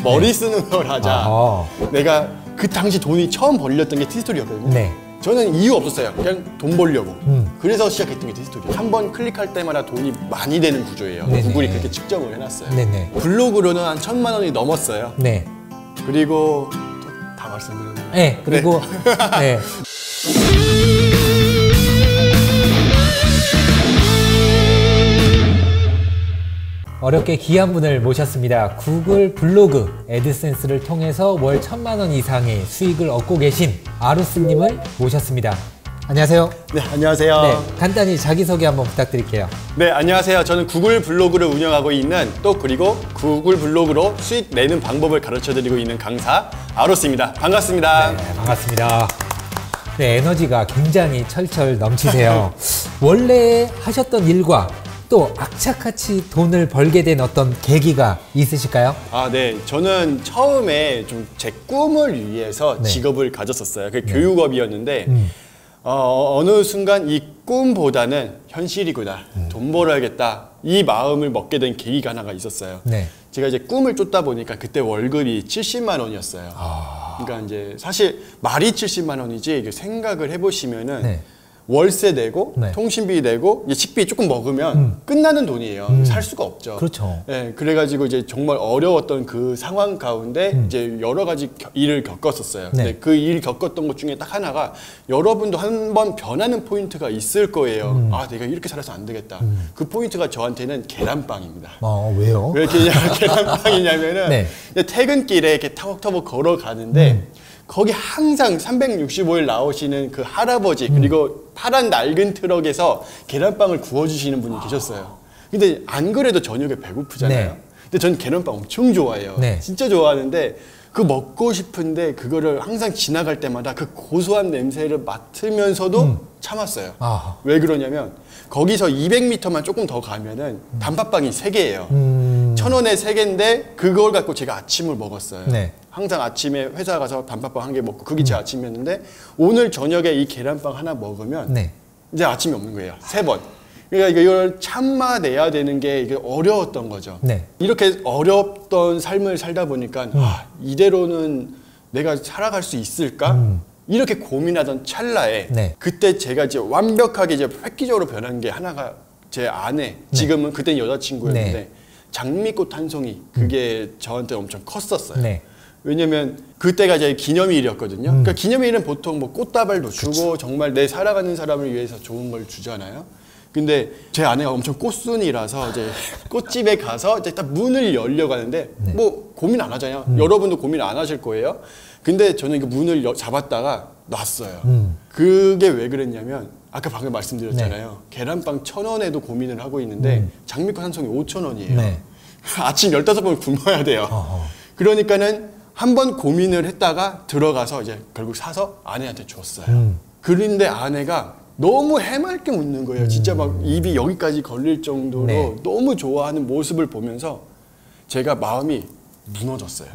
머리 쓰는 걸 하자. 내가 그 당시 돈이 처음 벌렸던 게 티스토리였거든요. 네. 저는 이유 없었어요. 그냥 돈 벌려고. 그래서 시작했던 게 티스토리. 한 번 클릭할 때마다 돈이 많이 되는 구조예요. 네네. 구글이 그렇게 측정을 해놨어요. 네네. 블로그로는 한 1,000만 원이 넘었어요. 네. 그리고 다 말씀드렸네요. 네. 그리고 네. 어렵게 귀한 분을 모셨습니다. 구글 블로그 애드센스를 통해서 월 1,000만 원 이상의 수익을 얻고 계신 아루스님을 모셨습니다. 안녕하세요. 네, 안녕하세요. 네, 간단히 자기소개 한번 부탁드릴게요. 네, 안녕하세요. 저는 구글 블로그를 운영하고 있는 그리고 구글 블로그로 수익 내는 방법을 가르쳐드리고 있는 강사 아루스입니다. 반갑습니다. 네, 반갑습니다. 네, 에너지가 굉장히 철철 넘치세요. 원래 하셨던 일과 또 악착같이 돈을 벌게 된 어떤 계기가 있으실까요? 네. 저는 처음에 좀 제 꿈을 위해서 네. 직업을 가졌었어요. 그게 교육업이었는데 어느 순간 이 꿈보다는 현실이구나. 돈 벌어야겠다. 이 마음을 먹게 된 계기가 하나가 있었어요. 네. 제가 이제 꿈을 쫓다 보니까 그때 월급이 70만 원이었어요. 그러니까 이제 사실 말이 70만 원이지 이게 생각을 해보시면은 네. 월세 내고 네. 통신비 내고 이제 식비 조금 먹으면 끝나는 돈이에요. 살 수가 없죠. 그렇죠. 네, 그래가지고 이제 정말 어려웠던 그 상황 가운데 이제 여러 가지 일을 겪었었어요. 네. 근데 그 일 겪었던 것 중에 딱 하나가 여러분도 한번 변하는 포인트가 있을 거예요. 내가 이렇게 살아서 안 되겠다. 그 포인트가 저한테는 계란빵입니다. 왜요? 왜 이렇게 계란빵이냐면은 네. 퇴근길에 이렇게 타벅타벅 걸어가는데 거기 항상 365일 나오시는 그 할아버지 그리고 파란 낡은 트럭에서 계란빵을 구워주시는 분이 계셨어요. 근데 안 그래도 저녁에 배고프잖아요. 네. 근데 전 계란빵 엄청 좋아해요. 네. 진짜 좋아하는데 그 먹고 싶은데 그거를 항상 지나갈 때마다 그 고소한 냄새를 맡으면서도 참았어요. 왜 그러냐면 거기서 200m만 조금 더 가면은 단팥빵이 3개예요. 1,000원에 3개인데 그걸 갖고 제가 아침을 먹었어요. 네. 항상 아침에 회사 가서 단팥빵 1개 먹고 그게 제 아침이었는데 오늘 저녁에 이 계란빵 하나 먹으면 네. 이제 아침이 없는 거예요. 3번. 그러니까 이걸 참아내야 되는 게 이게 어려웠던 거죠. 네. 이렇게 어렵던 삶을 살다 보니까 이대로는 내가 살아갈 수 있을까? 이렇게 고민하던 찰나에 네. 그때 제가 이제 완벽하게 이제 획기적으로 변한 게 하나가 제 아내, 지금은 그땐 여자친구였는데 네. 장미꽃 한 송이 그게 저한테 엄청 컸었어요. 네. 왜냐면 그때가 제 기념일이었거든요. 그러니까 기념일은 보통 뭐 꽃다발도 주고 정말 내 사랑하는 사람을 위해서 좋은 걸 주잖아요. 근데 제 아내가 엄청 꽃순이라서 이제 꽃집에 가서 이제 딱 문을 열려고 하는데 네. 뭐 고민 안 하잖아요. 여러분도 고민 안 하실 거예요. 근데 저는 그 문을 잡았다가 놨어요. 그게 왜 그랬냐면 아까 방금 말씀드렸잖아요. 네. 계란빵 1,000원에도 고민을 하고 있는데 장미꽃 한 송이 5,000원이에요. 네. 아침 15번 굶어야 돼요. 그러니까는 한 번 고민을 했다가 들어가서 이제 결국 사서 아내한테 줬어요. 그런데 아내가 너무 해맑게 웃는 거예요. 진짜 막 입이 여기까지 걸릴 정도로 네. 너무 좋아하는 모습을 보면서 제가 마음이 무너졌어요.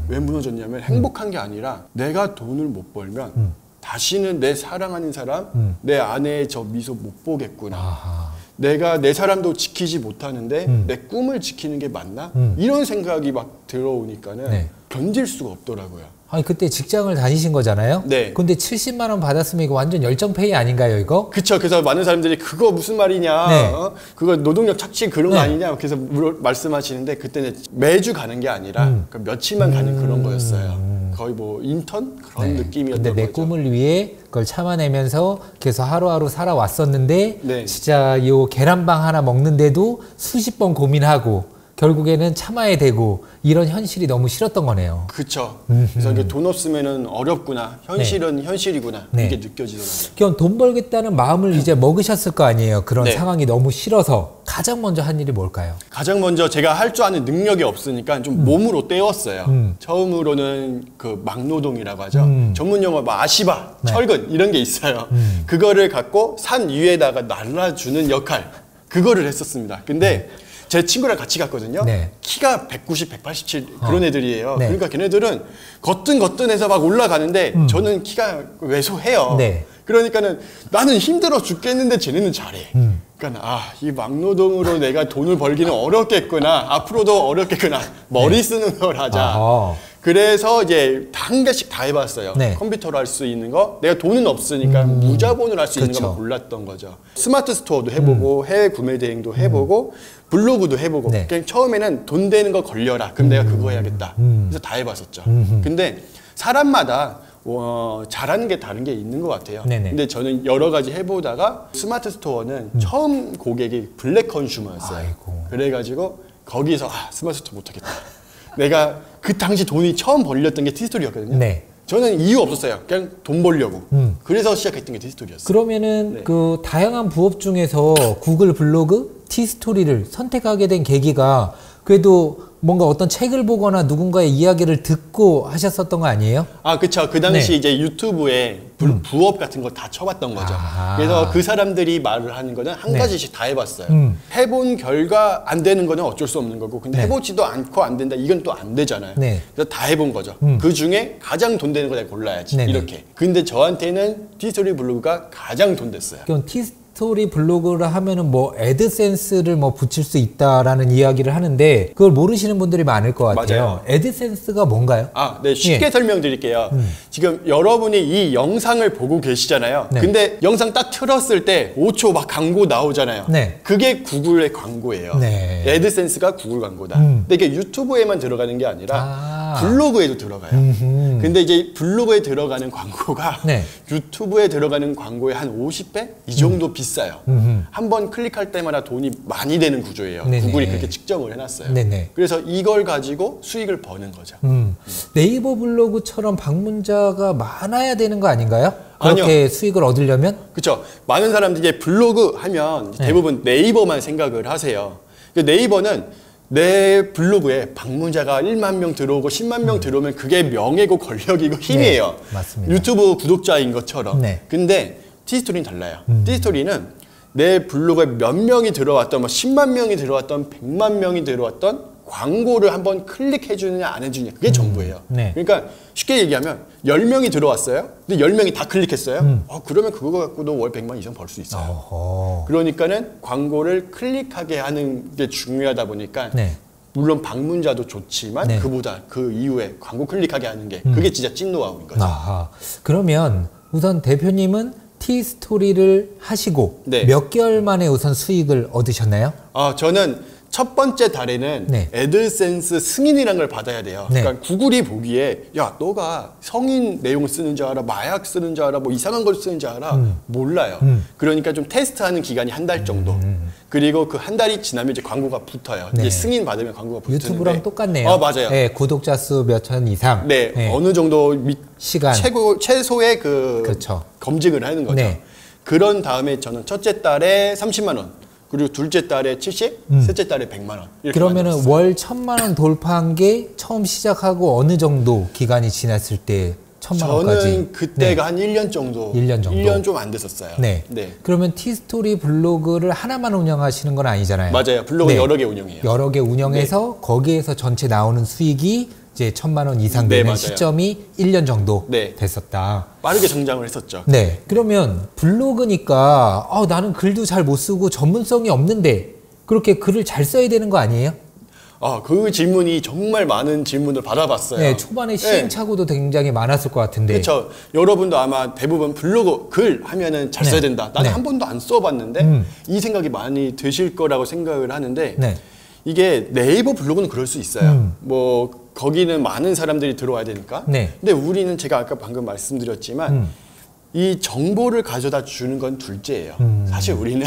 왜 무너졌냐면 행복한 게 아니라 내가 돈을 못 벌면 다시는 내 사랑하는 사람, 내 아내의 저 미소 못 보겠구나. 내가 내 사람도 지키지 못하는데 내 꿈을 지키는 게 맞나? 이런 생각이 막 들어오니까는 네. 견딜 수가 없더라고요. 아니 그때 직장을 다니신 거잖아요? 네. 근데 70만 원 받았으면 이거 완전 열정페이 아닌가요, 이거? 그쵸. 그래서 많은 사람들이 그거 무슨 말이냐, 네. 그거 노동력 착취 그런 거 네. 아니냐, 그래서 말씀하시는데 그때는 매주 가는 게 아니라 그러니까 며칠만 가는 그런 거였어요. 거의 뭐 인턴 그런 네. 느낌이었던 근데 내 거죠. 꿈을 위해 그걸 참아내면서 계속 하루하루 살아왔었는데 네. 진짜 요 계란빵 하나 먹는데도 수십 번 고민하고 결국에는 참아야 되고 이런 현실이 너무 싫었던 거네요. 그렇죠. 그래서 이게 돈 없으면은 어렵구나. 현실은 네. 현실이구나. 네. 이게 느껴지더라고요. 그럼 돈 벌겠다는 마음을 이제 먹으셨을 거 아니에요. 그런 네. 상황이 너무 싫어서 가장 먼저 한 일이 뭘까요? 가장 먼저 제가 할 줄 아는 능력이 없으니까 좀 몸으로 때웠어요. 처음으로는 그 막노동이라고 하죠. 전문 용어 뭐 아시바, 네. 철근 이런 게 있어요. 그거를 갖고 산 위에다가 날라주는 역할 그거를 했었습니다. 근데 제 친구랑 같이 갔거든요. 네. 키가 190, 187 그런 애들이에요. 네. 그러니까 걔네들은 거뜬거뜬해서 막 올라가는데 저는 키가 왜소해요. 네. 그러니까는 나는 힘들어 죽겠는데 쟤네는 잘해. 그러니까 그러니까 이 막노동으로 내가 돈을 벌기는 어렵겠구나. 앞으로도 어렵겠구나. 머리 쓰는 걸 하자. 아하. 그래서 이제 한 개씩 다 해봤어요. 네. 컴퓨터로 할 수 있는 거, 내가 돈은 없으니까 무자본으로 할 수 있는 그쵸. 것만 골랐던 거죠. 스마트 스토어도 해보고 해외 구매 대행도 해보고 블로그도 해보고. 네. 그냥 처음에는 돈 되는 거 걸려라. 그럼 내가 그거 해야겠다. 그래서 다 해봤었죠. 근데 사람마다 잘하는 게 다른 게 있는 것 같아요. 네네. 근데 저는 여러 가지 해보다가 스마트 스토어는 처음 고객이 블랙 컨슈머였어요. 아이고. 그래가지고 거기서 스마트 스토어 못하겠다. 내가 그 당시 돈이 처음 벌렸던 게 티스토리였거든요. 네. 저는 이유 없었어요. 그냥 돈 벌려고. 그래서 시작했던 게 티스토리였어요. 그러면은 네. 그 다양한 부업 중에서 구글 블로그, 티스토리를 선택하게 된 계기가 그래도 뭔가 어떤 책을 보거나 누군가의 이야기를 듣고 하셨었던 거 아니에요? 그쵸. 그 당시 네. 이제 유튜브에 부업 같은 거 다 쳐봤던 거죠. 그래서 그 사람들이 말을 하는 거는 한 네. 가지씩 다 해봤어요. 해본 결과 안 되는 거는 어쩔 수 없는 거고, 근데 네. 해보지도 않고 안 된다. 이건 또 안 되잖아요. 네. 그래서 다 해본 거죠. 그 중에 가장 돈 되는 거 내가 골라야지. 네네. 이렇게. 근데 저한테는 티스토리 블로그가 가장 돈 됐어요. 그럼 티스토리 블로그를 하면은 뭐 애드센스를 뭐 붙일 수 있다라는 이야기를 하는데 그걸 모르시는 분들이 많을 것 같아요. 맞아요. 애드센스가 뭔가요? 네, 쉽게 예. 설명드릴게요. 지금 여러분이 이 영상을 보고 계시잖아요. 네. 근데 영상 딱 틀었을 때 5초 막 광고 나오잖아요. 네. 그게 구글의 광고예요. 네. 애드센스가 구글 광고다. 근데 이게 유튜브에만 들어가는 게 아니라 블로그에도 들어가요. 근데 이제 블로그에 들어가는 광고가 네. 유튜브에 들어가는 광고의 한 50배? 이 정도 비싸요. 한번 클릭할 때마다 돈이 많이 되는 구조예요. 네네. 구글이 그렇게 측정을 해놨어요. 네네. 그래서 이걸 가지고 수익을 버는 거죠. 네이버 블로그처럼 방문자가 많아야 되는 거 아닌가요? 그렇게 수익을 얻으려면? 그렇죠. 많은 사람들이 이제 블로그 하면 대부분 네이버만 생각을 하세요. 네이버는 내 블로그에 방문자가 1만 명 들어오고 10만 명 들어오면 그게 명예고 권력이고 힘이에요. 네, 맞습니다. 유튜브 구독자인 것처럼. 네. 근데 티스토리는 달라요. 티스토리는 내 블로그에 몇 명이 들어왔던, 뭐 10만 명이 들어왔던, 100만 명이 들어왔던 광고를 한번 클릭해주느냐 안 해주느냐, 그게 전부예요. 네. 그러니까 쉽게 얘기하면 10명이 들어왔어요. 근데 10명이 다 클릭했어요. 그러면 그거 갖고도 월 100만 이상 벌 수 있어요. 어허. 그러니까는 광고를 클릭하게 하는 게 중요하다 보니까 네. 물론 방문자도 좋지만 네. 그보다 그 이후에 광고 클릭하게 하는 게 그게 진짜 찐 노하우인 거죠. 아하. 그러면 우선 대표님은 티스토리를 하시고 네. 몇 개월 만에 우선 수익을 얻으셨나요? 저는 첫 번째 달에는 네. 애드센스 승인이라는 걸 받아야 돼요. 네. 그러니까 구글이 보기에 야 너가 성인 내용 쓰는 줄 알아, 마약 쓰는 줄 알아, 뭐 이상한 걸 쓰는 줄 알아, 몰라요. 그러니까 좀 테스트하는 기간이 한 달 정도. 그리고 그 한 달이 지나면 이제 광고가 붙어요. 네. 이제 승인 받으면 광고가 붙는데 유튜브랑 똑같네요. 맞아요. 네, 구독자 수 몇 천 이상. 네, 어느 정도 시간. 최소의 그렇죠. 검증을 하는 거죠. 네. 그런 다음에 저는 첫째 달에 30만 원, 그리고 둘째 달에 70, 셋째 달에 100만 원. 이렇게 그러면은 만들었어요. 월 1,000만 원 돌파한 게 처음 시작하고 어느 정도 기간이 지났을 때 1,000만 원까지? 저는 그때가 한 1년 정도. 1년 정도. 1년 좀 안 됐었어요. 네. 그러면 티스토리 블로그를 하나만 운영하시는 건 아니잖아요. 맞아요. 블로그 네. 여러 개 운영해요. 여러 개 운영해서 거기에서 전체 나오는 수익이 이제 1,000만 원 이상 네, 되는 맞아요. 시점이 1년 정도 네. 됐었다. 빠르게 성장을 했었죠. 네. 그러면 블로그니까 나는 글도 잘 못 쓰고 전문성이 없는데 그렇게 글을 잘 써야 되는 거 아니에요? 그 질문이 정말 많은 질문을 받아봤어요. 네, 초반에 시행착오도 굉장히 많았을 것 같은데. 그렇죠. 여러분도 아마 대부분 블로그 글 하면은 잘 네. 써야 된다. 나는 네. 한 번도 안 써봤는데 이 생각이 많이 드실 거라고 생각을 하는데 네. 이게 네이버 블로그는 그럴 수 있어요. 뭐 거기는 많은 사람들이 들어와야 되니까. 네. 근데 우리는 제가 아까 방금 말씀드렸지만 이 정보를 가져다 주는 건 둘째예요. 사실 우리는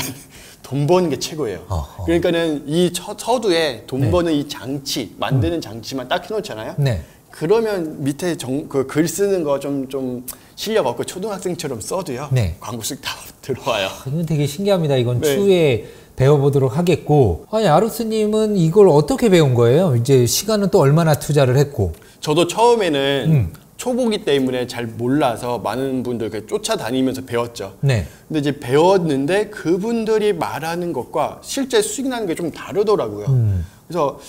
돈 버는 게 최고예요. 어허. 그러니까는 이 서두에 돈 네. 버는 이 장치, 만드는 장치만 딱 해놓잖아요. 네. 그러면 밑에 그 글 쓰는 거 좀 실력 없고 초등학생처럼 써도요. 네. 광고씩 다 들어와요. 이건 되게 신기합니다. 이건 네. 추후에 배워보도록 하겠고. 아니, 아루스님은 이걸 어떻게 배운 거예요? 이제 시간은 또 얼마나 투자를 했고. 저도 처음에는 초보기 때문에 잘 몰라서 많은 분들 쫓아다니면서 배웠죠. 네. 근데 이제 배웠는데 그분들이 말하는 것과 실제 수익 나는 게 좀 다르더라고요. 그래서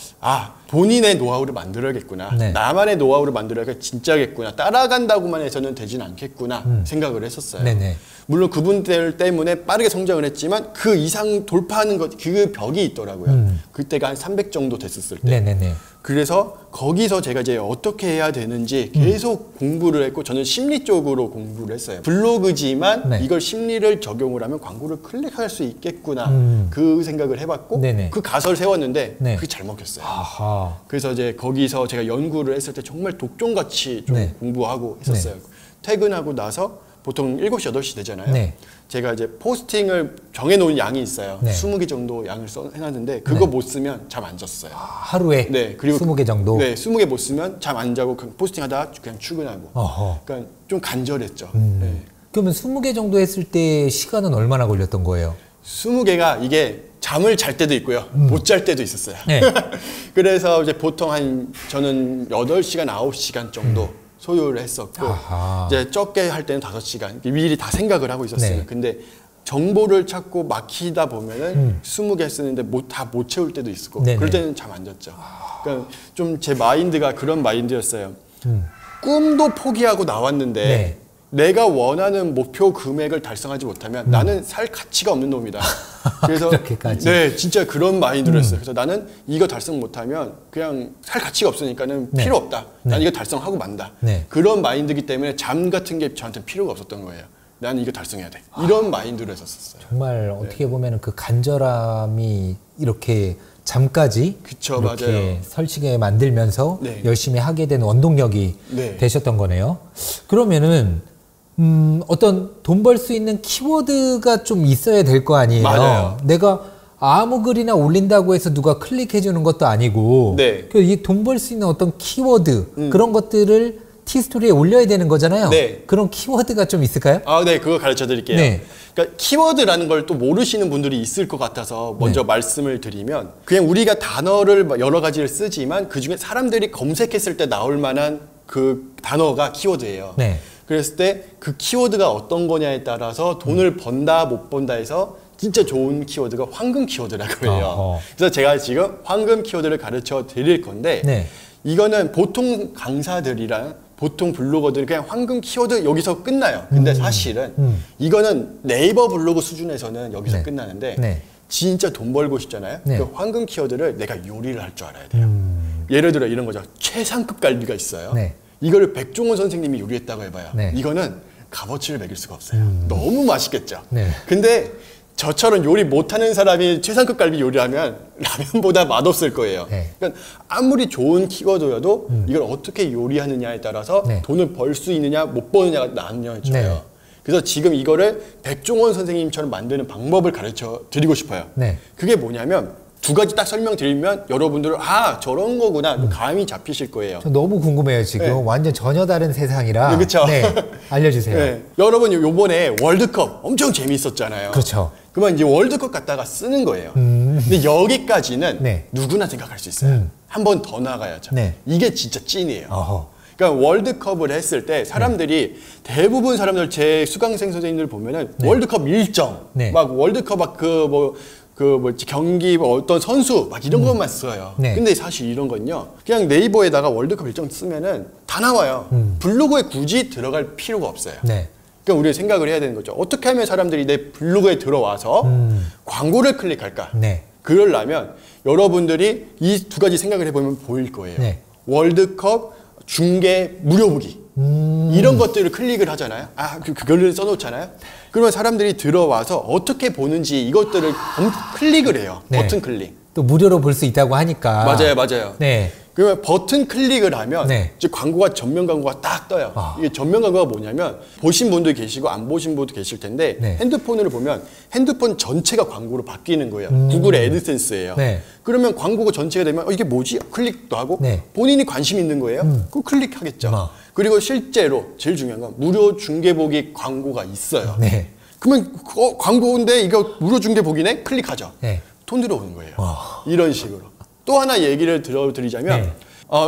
본인의 노하우를 만들어야겠구나. 네. 나만의 노하우를 만들어야 진짜겠구나. 따라간다고만 해서는 되진 않겠구나 생각을 했었어요. 네네. 물론 그분들 때문에 빠르게 성장을 했지만 그 이상 돌파하는 그 벽이 있더라고요. 그때가 한 300 정도 됐었을 때. 네네네. 그래서 거기서 제가 이제 어떻게 해야 되는지 계속 공부를 했고 저는 심리 쪽으로 공부를 했어요. 블로그지만 네. 이걸 심리를 적용을 하면 광고를 클릭할 수 있겠구나 그 생각을 해봤고 네네. 그 가설을 세웠는데 네. 그게 잘 먹혔어요. 아하. 그래서 이제 거기서 제가 연구를 했을 때 정말 독종같이 좀 네. 공부하고 했었어요. 퇴근하고 나서 보통 7시, 8시 되잖아요. 네. 제가 이제 포스팅을 정해놓은 양이 있어요. 네. 20개 정도 양을 해놨는데 그거 못 쓰면 잠 안 잤어요. 하루에 네, 그리고 20개 정도? 네, 20개 못 쓰면 잠 안 자고 그냥 포스팅하다가 그냥 출근하고. 어허. 그러니까 좀 간절했죠. 네. 그러면 20개 정도 했을 때 시간은 얼마나 걸렸던 거예요? 20개가 이게 잠을 잘 때도 있고요. 못 잘 때도 있었어요. 네. 그래서 이제 보통 저는 8시간, 9시간 정도 소요를 했었고 아하. 이제 적게 할 때는 5시간 미리 다 생각을 하고 있었어요. 네. 근데 정보를 찾고 막히다 보면은 20개 쓰는데 다 못 채울 때도 있고 네네. 그럴 때는 잠 안 잤죠. 그러니까 좀 제 마인드가 그런 마인드였어요. 꿈도 포기하고 나왔는데 네. 내가 원하는 목표 금액을 달성하지 못하면 나는 살 가치가 없는 놈이다. 그래서 그렇게까지. 네, 진짜 그런 마인드로 했어요. 그래서 나는 이거 달성 못하면 그냥 살 가치가 없으니까는 네. 필요 없다. 네. 난 이거 달성하고 만다. 네. 그런 마인드이기 때문에 잠 같은 게 저한테 필요가 없었던 거예요. 나는 이거 달성해야 돼. 이런 마인드로 했었어요. 정말 어떻게 보면 그 간절함이 이렇게 잠까지 그쵸, 이렇게 맞아요. 설치게 만들면서 네. 열심히 하게 된 원동력이 네. 되셨던 거네요. 그러면은 어떤 돈 벌 수 있는 키워드가 좀 있어야 될 거 아니에요. 맞아요. 내가 아무 글이나 올린다고 해서 누가 클릭해 주는 것도 아니고 네. 이 돈 벌 수 있는 어떤 키워드 그런 것들을 티스토리에 올려야 되는 거잖아요. 네. 그런 키워드가 좀 있을까요? 아, 네, 그거 가르쳐 드릴게요. 네. 그러니까 키워드라는 걸 또 모르시는 분들이 있을 것 같아서 먼저 말씀을 드리면 그냥 우리가 단어를 여러 가지를 쓰지만 그 중에 사람들이 검색했을 때 나올 만한 그 단어가 키워드예요. 네. 그랬을 때 그 키워드가 어떤 거냐에 따라서 돈을 번다 못 번다 해서 진짜 좋은 키워드가 황금 키워드라고 해요. 어허. 그래서 제가 지금 황금 키워드를 가르쳐 드릴 건데 네. 이거는 보통 강사들이랑 보통 블로거들은 그냥 황금 키워드 여기서 끝나요. 근데 사실은 이거는 네이버 블로그 수준에서는 여기서 네. 끝나는데 네. 진짜 돈 벌고 싶잖아요. 네. 그 황금 키워드를 내가 요리를 할 줄 알아야 돼요. 예를 들어 이런 거죠. 최상급 갈비가 있어요. 네. 이거를 백종원 선생님이 요리했다고 해봐요. 네. 이거는 값어치를 매길 수가 없어요. 너무 맛있겠죠. 네. 근데 저처럼 요리 못하는 사람이 최상급 갈비 요리하면 라면보다 맛없을 거예요. 네. 그러니까 아무리 좋은 키워드여도 이걸 어떻게 요리하느냐에 따라서 네. 돈을 벌 수 있느냐 못 버느냐가 나뉘어져요. 네. 그래서 지금 이거를 백종원 선생님처럼 만드는 방법을 가르쳐 드리고 싶어요. 네. 그게 뭐냐면 두 가지 딱 설명드리면 여러분들은 아 저런 거구나 감이 잡히실 거예요. 저 너무 궁금해요 지금. 네. 완전 전혀 다른 세상이라. 네, 그쵸. 네, 알려주세요. 네. 여러분 요번에 월드컵 엄청 재미있었잖아요. 그렇죠. 그러면 이제 월드컵 갖다가 쓰는 거예요. 근데 여기까지는 네. 누구나 생각할 수 있어요. 한 번 더 나가야죠. 네. 이게 진짜 찐이에요. 어허. 그러니까 월드컵을 했을 때 사람들이 대부분 사람들 제 수강생 선생님들 보면은 월드컵 일정, 네. 막 월드컵 막 경기 뭐 어떤 선수 막 이런 것만 써요. 네. 근데 사실 이런 건요. 그냥 네이버에다가 월드컵 일정 쓰면은 다 나와요. 블로그에 굳이 들어갈 필요가 없어요. 네. 그러니까 우리가 생각을 해야 되는 거죠. 어떻게 하면 사람들이 내 블로그에 들어와서 광고를 클릭할까? 네. 그러려면 여러분들이 이 두 가지 생각을 해보면 보일 거예요. 네. 월드컵 중계 무료 보기 이런 것들을 클릭을 하잖아요. 아, 그걸 써놓잖아요. 그러면 사람들이 들어와서 어떻게 보는지 이것들을 클릭을 해요. 네. 버튼 클릭. 또 무료로 볼 수 있다고 하니까. 맞아요, 맞아요. 네. 그러면 버튼 클릭을 하면 네. 이제 광고가 전면 광고가 딱 떠요. 이게 전면 광고가 뭐냐면 보신 분도 계시고 안 보신 분도 계실 텐데 네. 핸드폰으로 보면 핸드폰 전체가 광고로 바뀌는 거예요. 구글 애드센스예요. 네. 그러면 광고가 전체가 되면 이게 뭐지? 클릭도 하고 네. 본인이 관심 있는 거예요. 그거 클릭하겠죠. 그리고 실제로 제일 중요한 건 무료 중계 보기 광고가 있어요. 네. 그러면 광고인데 이거 무료 중계 보기네? 클릭하죠. 네. 돈 들어오는 거예요. 이런 식으로. 또 하나 얘기를 들어드리자면, 네.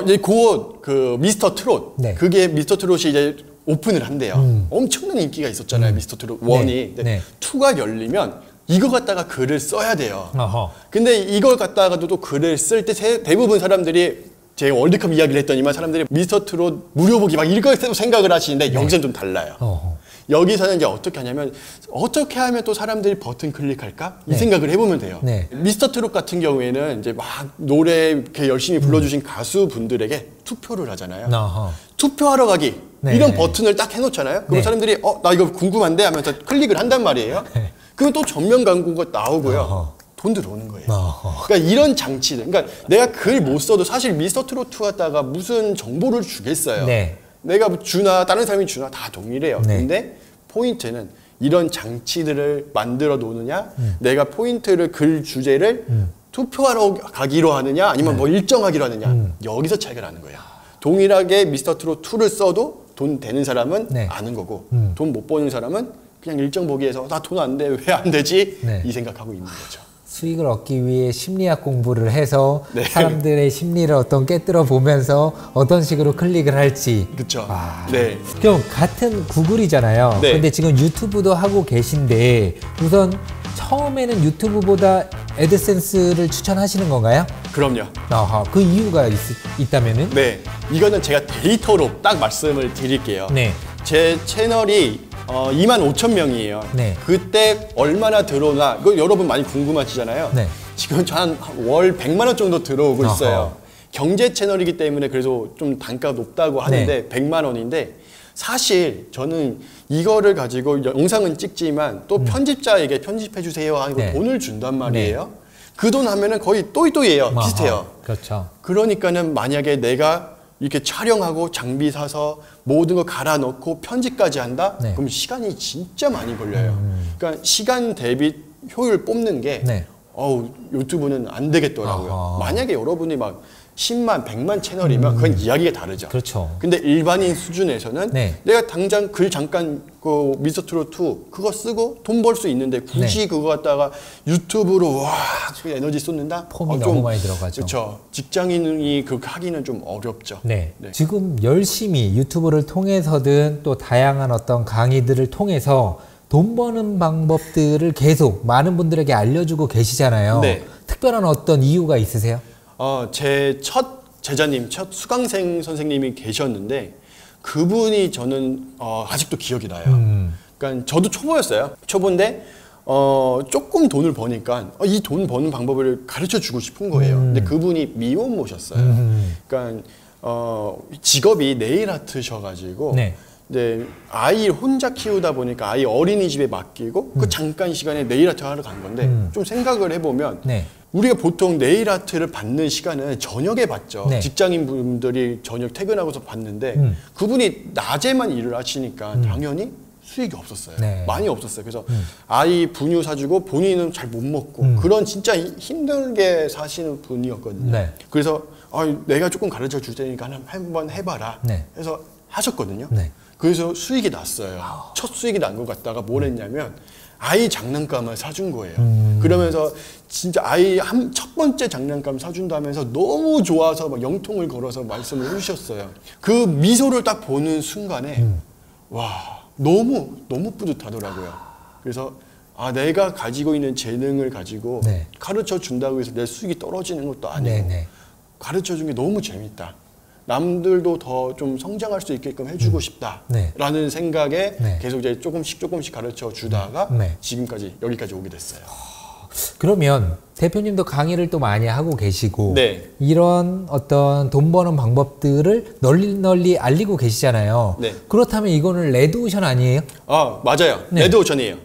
이제 곧 그 미스터 트롯. 네. 그게 미스터 트롯이 이제 오픈을 한대요. 엄청난 인기가 있었잖아요. 미스터 트롯 1이. 네. 네. 2가 열리면 이거 갖다가 글을 써야 돼요. 어허. 근데 이걸 갖다가도 또 글을 쓸 때 대부분 사람들이 제가 월드컵 이야기를 했더니만 사람들이 미스터 트롯 무료 보기 막 이걸 생각을 하시는데 여기서는 좀 달라요. 어허. 여기서는 이제 어떻게 하냐면 어떻게 하면 또 사람들이 버튼 클릭할까? 이 생각을 해보면 돼요. 네. 미스터 트롯 같은 경우에는 이제 막 노래 이렇게 열심히 불러주신 가수분들에게 투표를 하잖아요. 어허. 투표하러 가기 네. 이런 버튼을 딱 해놓잖아요. 그럼 네. 사람들이 나 이거 궁금한데 하면서 클릭을 한단 말이에요. 네. 그럼 또 전면 광고가 나오고요. 어허. 돈 들어오는 거예요. 어허. 그러니까 이런 장치들. 그러니까 내가 글 못 써도 사실 미스터 트롯 2 갖다가 무슨 정보를 주겠어요. 네. 내가 주나 다른 사람이 주나 다 동일해요. 네. 근데 포인트는 이런 장치들을 만들어 놓느냐, 내가 포인트를 글 주제를 투표하러 가기로 하느냐, 아니면 뭐 일정하기로 하느냐, 여기서 차이가 나는 거예요. 동일하게 미스터 트롯 2를 써도 돈 되는 사람은 네. 아는 거고, 돈 못 버는 사람은 그냥 일정 보기에서 나 돈 안 돼, 왜 안 되지? 네. 이 생각하고 있는 거죠. 수익을 얻기 위해 심리학 공부를 해서 네. 사람들의 심리를 어떤 깨뜨려 보면서 어떤 식으로 클릭을 할지. 그렇죠. 아. 네. 그럼 같은 구글이잖아요. 네. 근데 지금 유튜브도 하고 계신데 우선 처음에는 유튜브보다 애드센스를 추천하시는 건가요? 그럼요. 아하, 그 이유가 있다면은? 네. 이거는 제가 데이터로 딱 말씀을 드릴게요. 네. 제 채널이 25,000명이에요. 네. 그때 얼마나 들어오나, 그거 여러분 많이 궁금하시잖아요. 네. 지금 한 월 100만 원 정도 들어오고 어허. 있어요. 경제 채널이기 때문에 그래도 좀 단가가 높다고 하는데 네. 100만 원인데 사실 저는 이거를 가지고 영상은 찍지만 또 편집자에게 편집해 주세요 하고 네. 돈을 준단 말이에요. 그 돈 하면은 거의 또이또이예요. 비슷해요. 아하, 그렇죠. 그러니까는 만약에 내가 이렇게 촬영하고 장비 사서 모든 거 갈아 넣고 편집까지 한다? 네. 그럼 시간이 진짜 많이 걸려요. 그러니까 시간 대비 효율 뽑는 게 네. 유튜브는 안 되겠더라고요. 아하. 만약에 여러분이 막 10만, 100만 채널이면 그건 이야기가 다르죠. 그렇죠. 근데 일반인 수준에서는 네. 내가 당장 글 잠깐 그 미스터 트롯 2 그거 쓰고 돈 벌 수 있는데 굳이 네. 그거 갖다가 유튜브로 와 에너지 쏟는다? 폼이 너무 많이 들어가죠. 그렇죠. 직장인이 그렇게 하기는 좀 어렵죠. 네. 네. 지금 열심히 유튜브를 통해서든 또 다양한 어떤 강의들을 통해서 돈 버는 방법들을 계속 많은 분들에게 알려주고 계시잖아요. 네. 특별한 어떤 이유가 있으세요? 제 첫 제자님, 첫 수강생 선생님이 계셨는데 그분이 저는 아직도 기억이 나요. 그러니까 저도 초보였어요. 초보인데 조금 돈을 버니까 이 돈 버는 방법을 가르쳐 주고 싶은 거예요. 근데 그분이 미혼모셨어요. 그러니까 직업이 네일 아트셔가지고 네. 이제 아이 혼자 키우다 보니까 아이 어린이집에 맡기고 그 잠깐 시간에 네일 아트 하러 간 건데 좀 생각을 해보면 네. 우리가 보통 네일 아트를 받는 시간은 저녁에 받죠. 네. 직장인 분들이 저녁 퇴근하고서 받는데 그분이 낮에만 일을 하시니까 당연히 수익이 없었어요. 네. 많이 없었어요. 그래서 아이 분유 사주고 본인은 잘 못 먹고 그런 진짜 힘들게 사시는 분이었거든요. 네. 그래서 내가 조금 가르쳐 줄 테니까 한번 해봐라 네. 해서 하셨거든요. 네. 그래서 수익이 났어요. 첫 수익이 난 것 같다가 뭘 했냐면 아이 장난감을 사준 거예요. 그러면서 진짜 아이 첫 번째 장난감 사준다면서 너무 좋아서 막 영통을 걸어서 말씀을 해주셨어요. 그 미소를 딱 보는 순간에 와 너무 뿌듯하더라고요. 그래서 내가 가지고 있는 재능을 가지고 네. 가르쳐 준다고 해서 내 수익이 떨어지는 것도 아니고 네, 네. 가르쳐 준 게 너무 재밌다. 남들도 더 좀 성장할 수 있게끔 해주고 싶다라는 네. 생각에 네. 계속 이제 조금씩 가르쳐 주다가 네. 지금까지 여기까지 오게 됐어요. 그러면 대표님도 강의를 또 많이 하고 계시고 네. 이런 어떤 돈 버는 방법들을 널리 알리고 계시잖아요. 네. 그렇다면 이거는 레드오션 아니에요? 맞아요. 네. 레드오션이에요.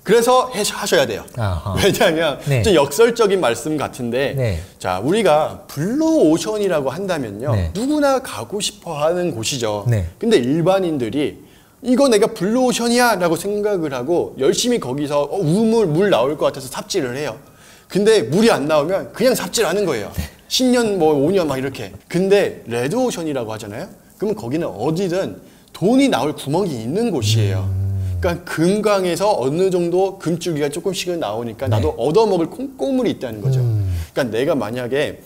그래서 하셔야 돼요. 아하. 왜냐하면 네. 좀 역설적인 말씀 같은데 네. 자 우리가 블루오션이라고 한다면요. 네. 누구나 가고 싶어 하는 곳이죠. 네. 근데 일반인들이 이거 내가 블루오션이야 라고 생각을 하고 열심히 거기서 물 나올 것 같아서 삽질을 해요. 근데 물이 안 나오면 그냥 삽질하는 거예요. 10년 5년 막 이렇게. 근데 레드오션이라고 하잖아요. 그러면 거기는 어디든 돈이 나올 구멍이 있는 곳이에요. 그러니까 금강에서 어느 정도 금줄기가 조금씩은 나오니까 나도 얻어먹을 콩고물이 있다는 거죠. 그러니까 내가 만약에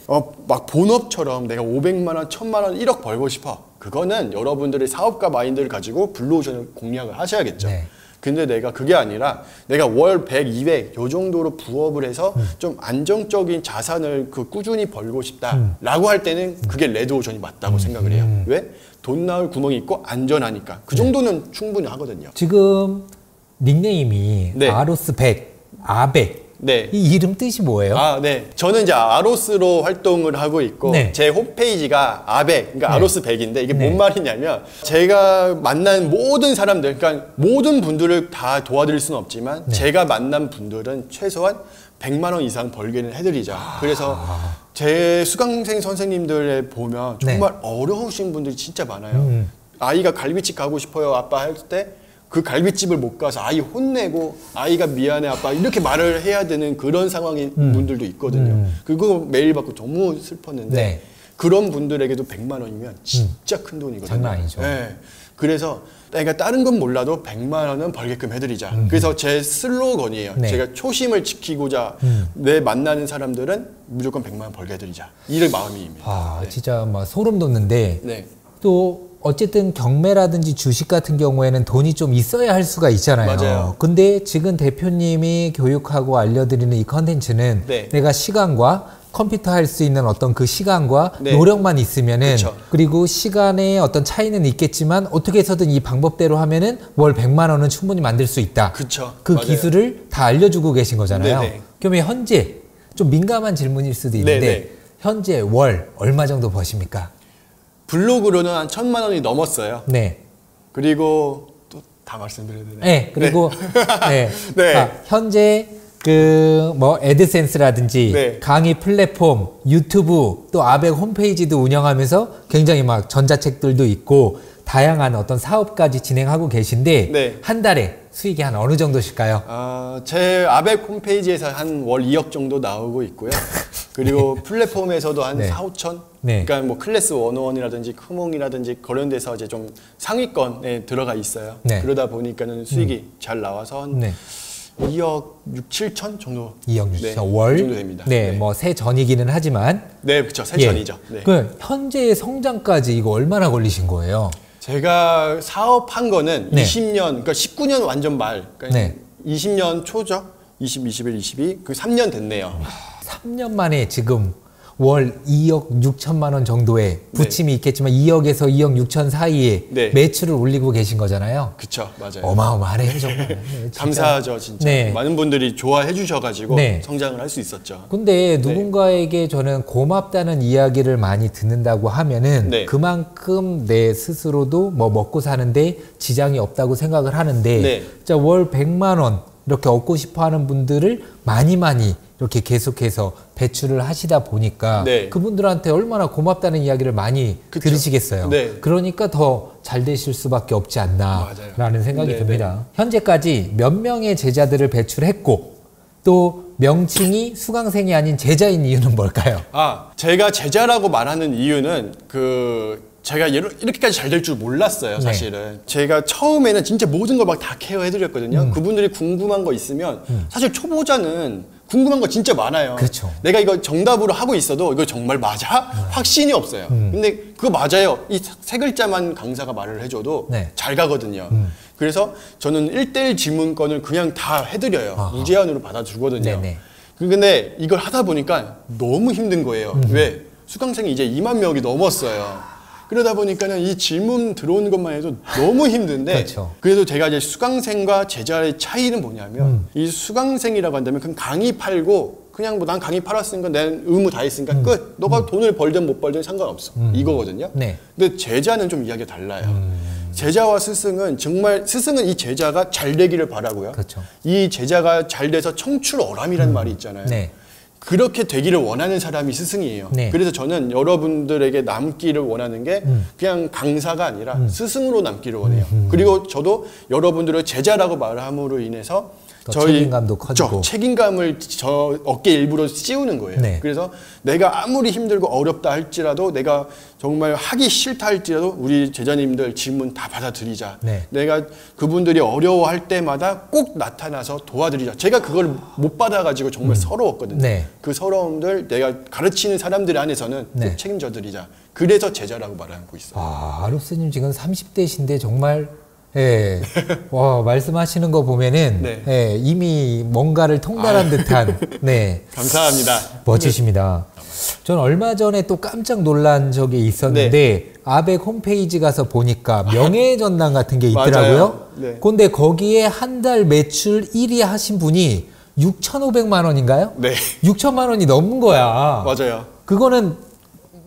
막 본업처럼 내가 500만 원, 1000만 원, 1억 벌고 싶어. 그거는 여러분들의 사업가 마인드를 가지고 블루오션을 공략을 하셔야겠죠. 네. 근데 내가 그게 아니라 내가 월 100, 200 요 정도로 부업을 해서 좀 안정적인 자산을 꾸준히 벌고 싶다라고 할 때는 그게 레드오션이 맞다고 생각을 해요. 왜? 돈 나올 구멍이 있고 안전하니까. 그 정도는 충분히 하거든요. 지금 닉네임이 네. 아로스 100, 아백. 네. 이 이름 뜻이 뭐예요? 네. 저는 이제 아로스로 활동을 하고 있고, 네. 제 홈페이지가 아백, 그러니까 네. 아로스 100인데, 이게 네. 뭔 말이냐면, 제가 만난 모든 사람들, 그러니까 모든 분들을 다 도와드릴 수는 없지만, 네. 제가 만난 분들은 최소한 100만 원 이상 벌게는 해드리자. 그래서 제 수강생 선생님들에 보면 정말 어려우신 분들이 진짜 많아요. 아이가 갈비집 가고 싶어요, 아빠 할 때, 그 갈비집을 못 가서 아이 혼내고 아이가 미안해 아빠 이렇게 말을 해야 되는 그런 상황인 분들도 있거든요. 그거 메일 받고 너무 슬펐는데 네. 그런 분들에게도 100만 원이면 진짜 큰 돈이거든요. 장난 아니죠. 네. 그래서 내가 다른 건 몰라도 100만 원은 벌게끔 해드리자. 그래서 제 슬로건이에요. 네. 제가 초심을 지키고자 내 만나는 사람들은 무조건 100만 원 벌게 해드리자. 이런 마음입니다. 네. 진짜 막 소름 돋는데 네. 또 어쨌든 경매라든지 주식 같은 경우에는 돈이 좀 있어야 할 수가 있잖아요. 맞아요. 근데 지금 대표님이 교육하고 알려드리는 이 컨텐츠는 네. 내가 시간과 컴퓨터 할 수 있는 어떤 그 시간과 네. 노력만 있으면은 그쵸. 그리고 시간의 어떤 차이는 있겠지만 어떻게 해서든 이 방법대로 하면은 월 100만 원은 충분히 만들 수 있다. 그쵸. 그 맞아요. 기술을 다 알려주고 계신 거잖아요. 네네. 그러면 현재 좀 민감한 질문일 수도 있는데 네네. 현재 월 얼마 정도 버십니까? 블로그로는 한 1,000만 원이 넘었어요. 네. 그리고 또 다 말씀드려야 되나요? 네, 그리고 네. 네. 현재 그 뭐 애드센스라든지 네. 강의 플랫폼, 유튜브 또 아백 홈페이지도 운영하면서 굉장히 막 전자책들도 있고 다양한 어떤 사업까지 진행하고 계신데 네. 한 달에 수익이 한 어느 정도실까요? 제 아백 홈페이지에서 한 월 2억 정도 나오고 있고요. 그리고 플랫폼에서도 한 네. 4, 5천? 네. 그러니까 뭐 클래스 101이라든지 크몽이라든지 그런 데서 이제 좀 상위권에 들어가 있어요. 네. 그러다 보니까는 수익이 잘 나와서 한 네. 2억 6, 7천 정도. 2억 6천 네, 월. 그 정도 됩니다. 네, 뭐 새 전이기는 하지만 네, 그렇죠. 새 예. 전이죠. 네. 그 현재의 성장까지 이거 얼마나 걸리신 거예요? 제가 사업한 거는 네. 20년, 그러니까 19년 완전 말, 그러니까 네. 20년 초죠. 20, 21, 22, 그 3년 됐네요. 3년 만에 지금 월 2억 6천만 원 정도의 부침이 있겠지만 2억에서 2억 6천 사이에 네. 매출을 올리고 계신 거잖아요. 그쵸, 맞아요. 어마어마하네요, 정말. 네, 진짜. 감사하죠, 진짜. 네. 많은 분들이 좋아해 주셔가지고 네. 성장을 할 수 있었죠. 근데 누군가에게 저는 고맙다는 이야기를 많이 듣는다고 하면은 네. 그만큼 내 스스로도 뭐 먹고 사는데 지장이 없다고 생각을 하는데 네. 진짜 월 100만 원 이렇게 얻고 싶어 하는 분들을 많이 이렇게 계속해서 배출을 하시다 보니까 네. 그분들한테 얼마나 고맙다는 이야기를 많이 그쵸. 들으시겠어요. 네. 그러니까 더 잘 되실 수밖에 없지 않나라는 맞아요. 생각이 네, 듭니다. 현재까지 몇 명의 제자들을 배출했고 또 명칭이 수강생이 아닌 제자인 이유는 뭘까요? 제가 제자라고 말하는 이유는 제가 이렇게까지 잘 될 줄 몰랐어요, 사실은. 제가 처음에는 진짜 모든 걸 막 다 케어해드렸거든요. 그분들이 궁금한 거 있으면 사실 초보자는 궁금한 거 진짜 많아요. 그렇죠. 내가 이거 정답으로 하고 있어도 이거 정말 맞아? 확신이 없어요. 근데 그거 맞아요. 이 세 글자만 강사가 말을 해줘도 네. 잘 가거든요. 그래서 저는 1:1 질문권을 그냥 다 해드려요. 무제한으로 받아주거든요. 네네. 근데 이걸 하다 보니까 너무 힘든 거예요. 왜? 수강생이 이제 2만 명이 넘었어요. 그러다 보니까는 이 질문 들어오는 것만 해도 너무 힘든데 그렇죠. 그래도 제가 이제 수강생과 제자의 차이는 뭐냐면 이 수강생이라고 한다면 그냥 강의 팔고 그냥 뭐 난 강의 팔았으니까 내 의무 다 했으니까 끝. 너가 돈을 벌든 못 벌든 상관없어. 이거거든요. 네. 근데 제자는 좀 이야기가 달라요. 제자와 스승은 정말 스승은 이 제자가 잘 되기를 바라고요. 그렇죠. 이 제자가 잘 돼서 청출어람이라는 말이 있잖아요. 네. 그렇게 되기를 원하는 사람이 스승이에요. 네. 그래서 저는 여러분들에게 남기를 원하는 게 그냥 강사가 아니라 스승으로 남기를 원해요. 그리고 저도 여러분들을 제자라고 말함으로 인해서 책임감도 커지고 책임감을 저 어깨 일부러 씌우는 거예요. 네. 그래서 내가 아무리 힘들고 어렵다 할지라도 내가 정말 하기 싫다 할지라도 우리 제자님들 질문 다 받아들이자. 네. 내가 그분들이 어려워할 때마다 꼭 나타나서 도와드리자. 제가 그걸 못 받아가지고 정말 서러웠거든요. 네. 그 서러움들 내가 가르치는 사람들 안에서는 네. 꼭 책임져 드리자. 그래서 제자라고 말하고 있어요. 아로스님 지금 30대신데 정말 예. 와, 말씀하시는 거 보면은 네. 예, 이미 뭔가를 통달한 듯한 네. 감사합니다. 멋지십니다. 전 얼마 전에 또 깜짝 놀란 적이 있었는데 네. 아벡 홈페이지 가서 보니까 명예전당 같은 게 있더라고요. 네. 근데 거기에 한 달 매출 1위 하신 분이 6,500만 원인가요? 네. 6천만 원이 넘은 거야. 맞아요. 그거는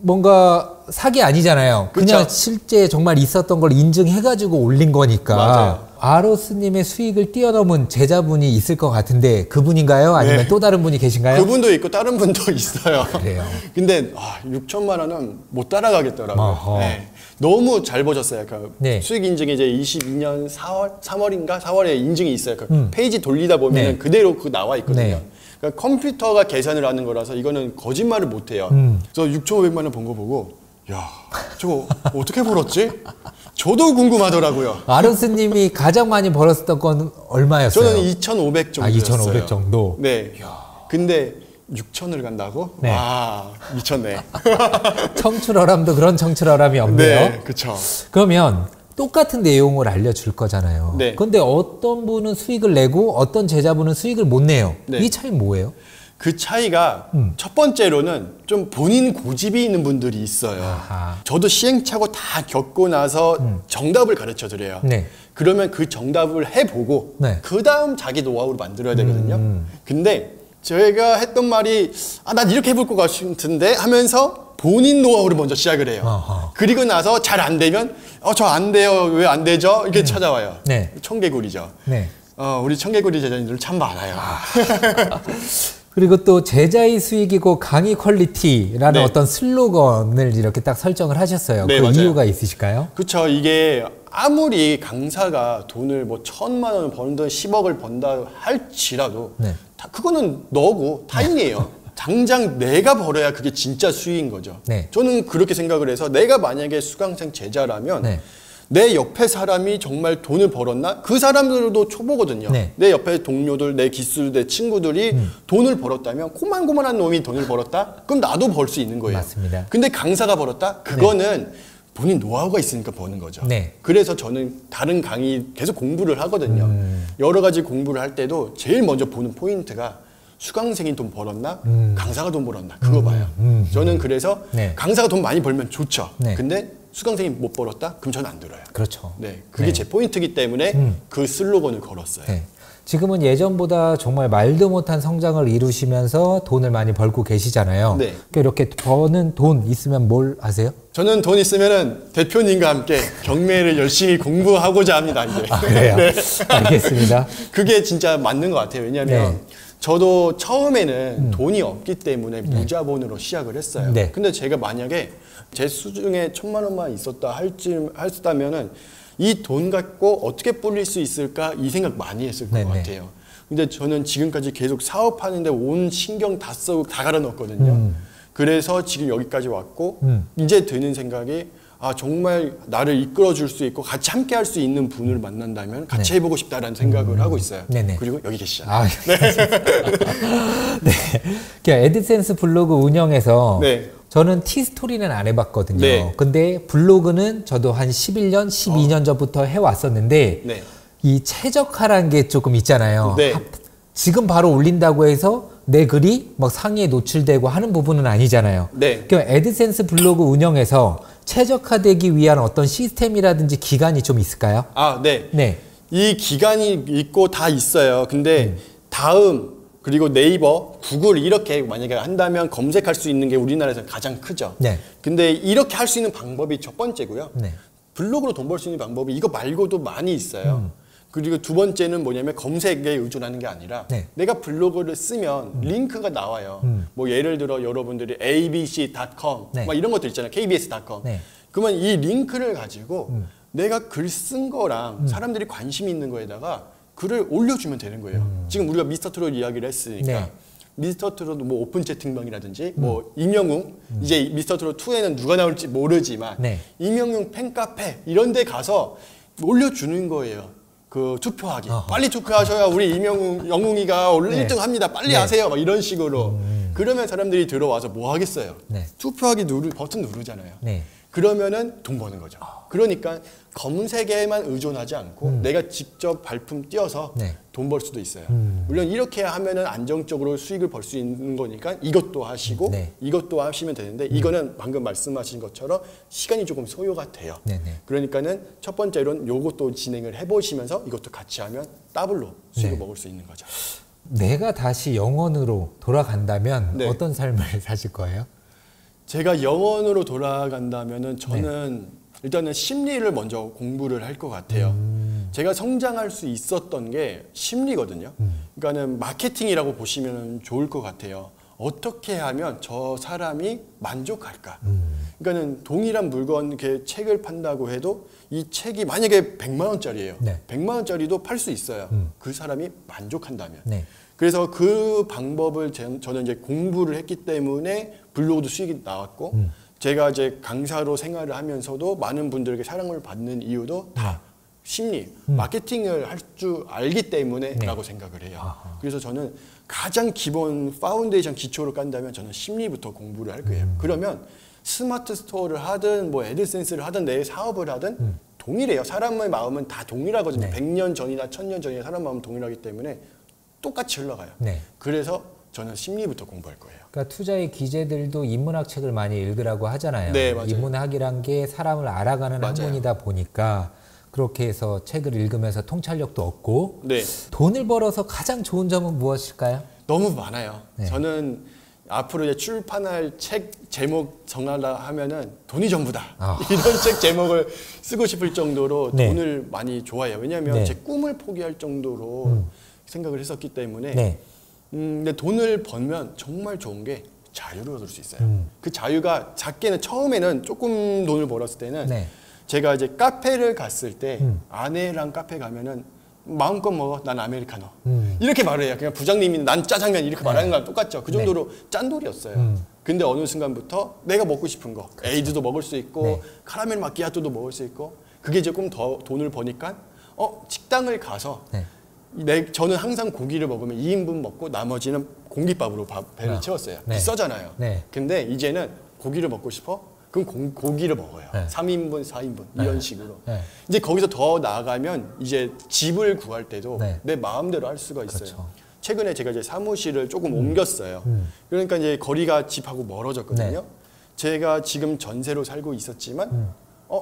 뭔가 사기 아니잖아요. 그냥 그쵸? 실제 정말 있었던 걸 인증해가지고 올린 거니까. 맞아요. 아로스님의 수익을 뛰어넘은 제자분이 있을 것 같은데 그분인가요? 아니면 네. 또 다른 분이 계신가요? 그분도 있고 다른 분도 있어요. 그래요. 근데 6천만 원은 못 따라가겠더라고요. 어허. 네. 너무 잘 보셨어요. 그 네. 수익 인증이 이제 22년 3월인가 4월에 인증이 있어요. 그 페이지 돌리다 보면 네. 그대로 그 나와 있거든요. 네. 그러니까 컴퓨터가 계산을 하는 거라서 이거는 거짓말을 못 해요. 그래서 6,500만 원 번 거 보고 야, 저거 어떻게 벌었지? 저도 궁금하더라고요. 아로스님이 가장 많이 벌었던 건 얼마였어요? 저는 2,500 정도였어요. 2,500 정도. 네. 근데 6,000을 간다고? 네. 와, 미쳤네. 청출어람도 그런 청출어람이 없네요. 네, 그렇죠. 그러면 똑같은 내용을 알려줄 거잖아요. 네. 근데 어떤 분은 수익을 내고 어떤 제자분은 수익을 못 내요. 네. 이 차이 뭐예요? 그 차이가 첫 번째로는 좀 본인 고집이 있는 분들이 있어요. 아하. 저도 시행착오 다 겪고 나서 정답을 가르쳐 드려요. 네. 그러면 그 정답을 해보고 네. 그 다음 자기 노하우를 만들어야 되거든요. 근데 제가 했던 말이 난 이렇게 해볼 것 같은데 하면서 본인 노하우를 먼저 시작을 해요. 아하. 그리고 나서 잘 안 되면 저 안 돼요. 왜 안 되죠? 이렇게 찾아와요. 네. 청개구리죠. 네. 우리 청개구리 제자님들 참 많아요. 그리고 또 제자의 수익이고 강의 퀄리티라는 네. 어떤 슬로건을 이렇게 딱 설정을 하셨어요. 네, 그 맞아요. 이유가 있으실까요? 그렇죠. 이게 아무리 강사가 돈을 1,000만 원을 번든 10억을 번다 할지라도 네. 그거는 너고 타인이에요. 당장 내가 벌어야 그게 진짜 수익인 거죠. 네. 저는 그렇게 생각을 해서 내가 만약에 수강생 제자라면 네. 내 옆에 사람이 정말 돈을 벌었나? 그 사람들도 초보거든요. 네. 내 옆에 동료들, 내 기술, 내 친구들이 돈을 벌었다면 고만고만한 놈이 돈을 벌었다? 그럼 나도 벌 수 있는 거예요. 맞습니다. 근데 강사가 벌었다? 그거는 본인 노하우가 있으니까 버는 거죠. 네. 그래서 저는 다른 강의 계속 공부를 하거든요. 여러 가지 공부를 할 때도 제일 먼저 보는 포인트가 수강생이 돈 벌었나? 강사가 돈 벌었나? 그거 봐요. 저는 그래서 네. 강사가 돈 많이 벌면 좋죠. 네. 근데 수강생이 못 벌었다? 그럼 저는 안 들어요. 그렇죠. 네, 그게 네. 제 포인트이기 때문에 그 슬로건을 걸었어요. 네. 지금은 예전보다 정말 말도 못한 성장을 이루시면서 돈을 많이 벌고 계시잖아요. 네. 그러니까 이렇게 버는 돈 있으면 뭘 하세요? 저는 돈 있으면은 대표님과 함께 경매를 열심히 공부하고자 합니다. 이제. 아, 그래요? 네. 알겠습니다. 그게 진짜 맞는 것 같아요. 왜냐하면 네. 저도 처음에는 돈이 없기 때문에 무자본으로 시작을 했어요. 네. 근데 제가 만약에 제 수중에 1,000만 원만 있었다 했다면은 이 돈 갖고 어떻게 불릴 수 있을까 이 생각 많이 했을 것 네네. 같아요. 근데 저는 지금까지 계속 사업하는데 온 신경 다 쓰고 다 갈아 넣었거든요. 그래서 지금 여기까지 왔고 이제 드는 생각이 정말 나를 이끌어 줄 수 있고 같이 함께 할 수 있는 분을 만난다면 같이 네. 해보고 싶다라는 생각을 하고 있어요. 네네. 그리고 여기 계시잖아요. 네. 그러니까 애드센스 블로그 운영에서 네. 저는 티스토리는 안 해봤거든요. 네. 근데 블로그는 저도 한 11년, 12년 전부터 해왔었는데 네. 이 최적화라는 게 조금 있잖아요. 네. 지금 바로 올린다고 해서 내 글이 막 상위에 노출되고 하는 부분은 아니잖아요. 네. 그럼 애드센스 블로그 운영에서 최적화되기 위한 어떤 시스템이라든지 기간이 좀 있을까요? 네. 네. 이 기간이 있고 다 있어요. 근데 다음 그리고 네이버, 구글 이렇게 만약에 한다면 검색할 수 있는 게 우리나라에서 가장 크죠. 네. 근데 이렇게 할 수 있는 방법이 첫 번째고요. 네. 블로그로 돈 벌 수 있는 방법이 이거 말고도 많이 있어요. 그리고 두 번째는 뭐냐면 검색에 의존하는 게 아니라 네. 내가 블로그를 쓰면 링크가 나와요. 뭐 예를 들어 여러분들이 abc.com 네. 막 이런 것들 있잖아요. kbs.com. 네. 그러면 이 링크를 가지고 내가 글 쓴 거랑 사람들이 관심 있는 거에다가 글을 올려주면 되는 거예요. 지금 우리가 미스터 트롯 이야기를 했으니까 네. 미스터 트롯 뭐 오픈 채팅방이라든지 뭐 임영웅 이제 미스터 트롯 2에는 누가 나올지 모르지만 네. 임영웅 팬카페 이런 데 가서 올려주는 거예요. 그 투표하기. 어허. 빨리 투표하셔야 우리 임영웅 영웅이가 오늘 네. 1등 합니다. 빨리 네. 하세요. 막 이런 식으로. 그러면 사람들이 들어와서 뭐 하겠어요? 네. 투표하기 버튼 누르잖아요. 네. 그러면은 돈 버는 거죠. 그러니까 검색에만 의존하지 않고 내가 직접 발품 띄어서 네. 돈 벌 수도 있어요. 물론 이렇게 하면은 안정적으로 수익을 벌 수 있는 거니까 이것도 하시고 네. 이것도 하시면 되는데 이거는 방금 말씀하신 것처럼 시간이 조금 소요가 돼요. 네네. 그러니까는 첫 번째로는 요것도 진행을 해보시면서 이것도 같이 하면 더블로 수익을 네. 먹을 수 있는 거죠. 내가 다시 영원으로 돌아간다면 네. 어떤 삶을 사실 거예요? 제가 영원으로 돌아간다면은 저는 일단은 심리를 먼저 공부를 할 것 같아요. 제가 성장할 수 있었던 게 심리거든요. 그러니까는 마케팅이라고 보시면 좋을 것 같아요. 어떻게 하면 저 사람이 만족할까? 그러니까는 동일한 물건 이렇게 책을 판다고 해도 이 책이 만약에 100만 원짜리예요. 네. 100만 원짜리도 팔 수 있어요. 그 사람이 만족한다면. 네. 그래서 그 방법을 저는 이제 공부를 했기 때문에 블로그도 수익이 나왔고 제가 이제 강사로 생활을 하면서도 많은 분들에게 사랑을 받는 이유도 다 심리, 마케팅을 할 줄 알기 때문에라고 생각을 해요. 아하. 그래서 저는 가장 기본 파운데이션 기초를 깐다면 저는 심리부터 공부를 할 거예요. 그러면 스마트 스토어를 하든 뭐 애드센스를 하든 내 사업을 하든 동일해요. 사람의 마음은 다 동일하거든요. 네. 100년 전이나 1000년 전이나 사람 마음은 동일하기 때문에 똑같이 흘러가요. 네. 그래서 저는 심리부터 공부할 거예요. 그러니까 투자의 기재들도 인문학 책을 많이 읽으라고 하잖아요. 네, 맞아요. 인문학이란 게 사람을 알아가는 맞아요. 학문이다 보니까 그렇게 해서 책을 읽으면서 통찰력도 얻고 네. 돈을 벌어서 가장 좋은 점은 무엇일까요? 너무 많아요. 네. 저는 앞으로 이제 출판할 책 제목 정하라 하면은 돈이 전부다. 아. 이런 책 제목을 쓰고 싶을 정도로 네. 돈을 많이 좋아해요. 왜냐하면 네. 제 꿈을 포기할 정도로 생각을 했었기 때문에 네. 근데 돈을 벌면 정말 좋은 게 자유를 얻을 수 있어요. 그 자유가 작게는 처음에는 조금 돈을 벌었을 때는 네. 제가 이제 카페를 갔을 때 아내랑 카페 가면은 마음껏 먹어 난 아메리카노 이렇게 말을 해요. 그냥 부장님이 난 짜장면 이렇게 말하는 거랑 똑같죠. 그 정도로 짠돌이었어요. 근데 어느 순간부터 내가 먹고 싶은 거 에이드도 먹을 수 있고 네. 카라멜 마키아토도 먹을 수 있고 그게 조금 더 돈을 버니까 식당을 가서 저는 항상 고기를 먹으면 2인분 먹고 나머지는 공깃밥으로 배를 채웠어요. 네. 비싸잖아요. 네. 근데 이제는 고기를 먹고 싶어? 그럼 고기를 먹어요. 네. 3인분, 4인분 이런 식으로. 네. 이제 거기서 더 나아가면 이제 집을 구할 때도 네. 내 마음대로 할 수가 있어요. 그렇죠. 최근에 제가 이제 사무실을 조금 옮겼어요. 그러니까 이제 거리가 집하고 멀어졌거든요. 네. 제가 지금 전세로 살고 있었지만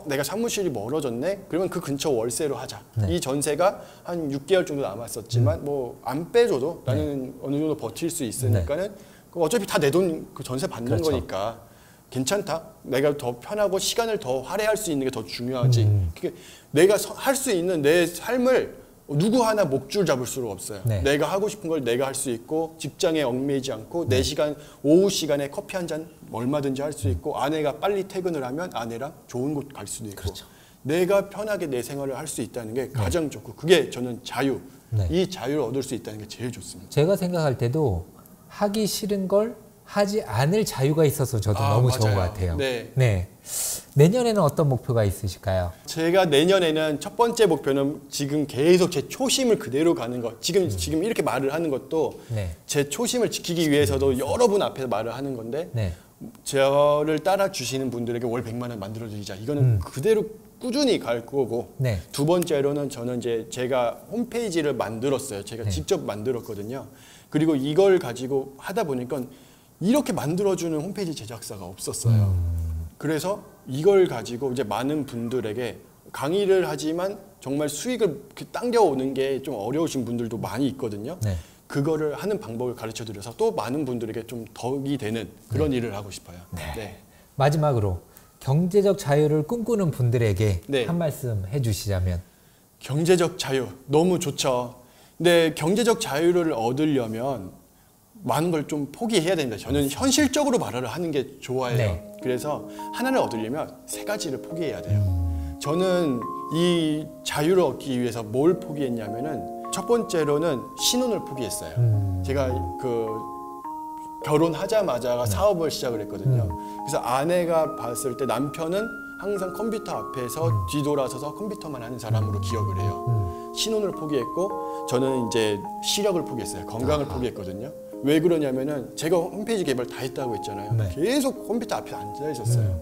내가 사무실이 멀어졌네? 그러면 그 근처 월세로 하자. 네. 이 전세가 한 6개월 정도 남았었지만 뭐 안 빼줘도 나는 어느 정도 버틸 수 있으니까는 어차피 다 내 돈 그 전세 받는 그렇죠. 거니까 괜찮다. 내가 더 편하고 시간을 더 할애할 수 있는 게 더 중요하지. 그게 내가 할 수 있는 내 삶을 누구 하나 목줄 잡을 수가 없어요. 네. 내가 하고 싶은 걸 내가 할 수 있고 직장에 얽매이지 않고 내 시간 오후 시간에 커피 한 잔 얼마든지 할 수 있고 아내가 빨리 퇴근을 하면 아내랑 좋은 곳 갈 수도 있고 그렇죠. 내가 편하게 내 생활을 할 수 있다는 게 가장 좋고 그게 저는 자유. 네. 이 자유를 얻을 수 있다는 게 제일 좋습니다. 제가 생각할 때도 하기 싫은 걸 하지 않을 자유가 있어서 저도 너무 좋은 맞아요. 것 같아요. 네. 내년에는 어떤 목표가 있으실까요? 제가 내년에는 첫 번째 목표는 지금 계속 제 초심을 그대로 가는 것. 지금 이렇게 말을 하는 것도 네. 제 초심을 지키기 위해서도 여러 분 앞에서 말을 하는 건데 네. 저를 따라 주시는 분들에게 월 100만 원 만들어 드리자. 이거는 그대로 꾸준히 갈 거고. 네. 두 번째로는 저는 이제 제가 홈페이지를 만들었어요. 제가 네. 직접 만들었거든요. 그리고 이걸 가지고 하다 보니까 이렇게 만들어주는 홈페이지 제작사가 없었어요. 그래서 이걸 가지고 이제 많은 분들에게 강의를 하지만 정말 수익을 당겨오는 게 좀 어려우신 분들도 많이 있거든요. 네. 그거를 하는 방법을 가르쳐 드려서 또 많은 분들에게 좀 덕이 되는 그런 일을 하고 싶어요. 네. 마지막으로 경제적 자유를 꿈꾸는 분들에게 네. 한 말씀 해주시자면. 경제적 자유 너무 좋죠. 근데 경제적 자유를 얻으려면 많은 걸 좀 포기해야 됩니다. 저는 현실적으로 말을 하는 게 좋아해요. 네. 그래서 하나를 얻으려면 세 가지를 포기해야 돼요. 저는 이 자유를 얻기 위해서 뭘 포기했냐면은 첫 번째로는 신혼을 포기했어요. 제가 그 결혼하자마자 사업을 시작을 했거든요. 그래서 아내가 봤을 때 남편은 항상 컴퓨터 앞에서 뒤돌아서서 컴퓨터만 하는 사람으로 기억을 해요. 신혼을 포기했고 저는 이제 시력을 포기했어요. 건강을 포기했거든요. 왜 그러냐면은 제가 홈페이지 개발 다 했다고 했잖아요. 네. 계속 컴퓨터 앞에 앉아 있었어요.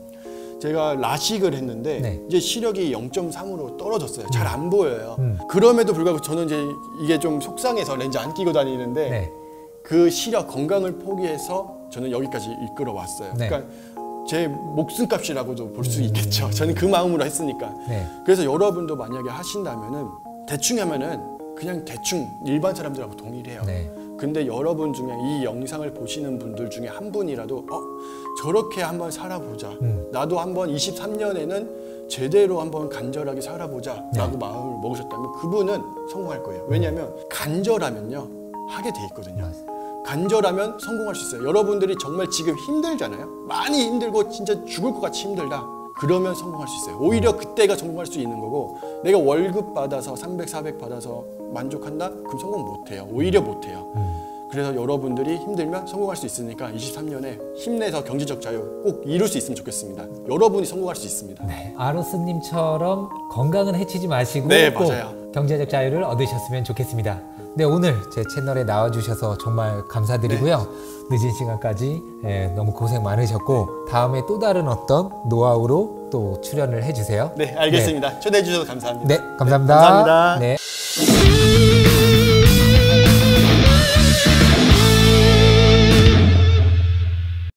제가 라식을 했는데 네. 이제 시력이 0.3으로 떨어졌어요. 잘 안 보여요. 그럼에도 불구하고 저는 이제 이게 좀 속상해서 렌즈 안 끼고 다니는데 네. 그 시력 건강을 포기해서 저는 여기까지 이끌어 왔어요. 네. 그러니까 제 목숨값이라고도 볼 수 있겠죠. 저는 그 마음으로 했으니까. 네. 그래서 여러분도 만약에 하신다면은 대충 하면은 그냥 대충 일반 사람들하고 동일해요. 네. 근데 여러분 중에 이 영상을 보시는 분들 중에 한 분이라도 저렇게 한번 살아보자. 나도 한번 23년에는 제대로 한번 간절하게 살아보자 라고 마음을 먹으셨다면 그분은 성공할 거예요. 왜냐하면 간절하면요 하게 돼 있거든요. 간절하면 성공할 수 있어요. 여러분들이 정말 지금 힘들잖아요. 많이 힘들고 진짜 죽을 것 같이 힘들다. 그러면 성공할 수 있어요. 오히려 그때가 성공할 수 있는 거고 내가 월급 받아서 300, 400 받아서 만족한다? 그럼 성공 못해요. 오히려 못해요. 그래서 여러분들이 힘들면 성공할 수 있으니까 23년에 힘내서 경제적 자유 꼭 이룰 수 있으면 좋겠습니다. 여러분이 성공할 수 있습니다. 네. 아로스님처럼 건강은 해치지 마시고 네, 꼭 맞아요. 경제적 자유를 얻으셨으면 좋겠습니다. 네, 오늘 제 채널에 나와주셔서 정말 감사드리고요. 늦은 시간까지 너무 고생 많으셨고 다음에 또 다른 어떤 노하우로 또 출연을 해주세요. 네, 알겠습니다. 초대해 주셔서 감사합니다. 네, 감사합니다. 네, 감사합니다. 네.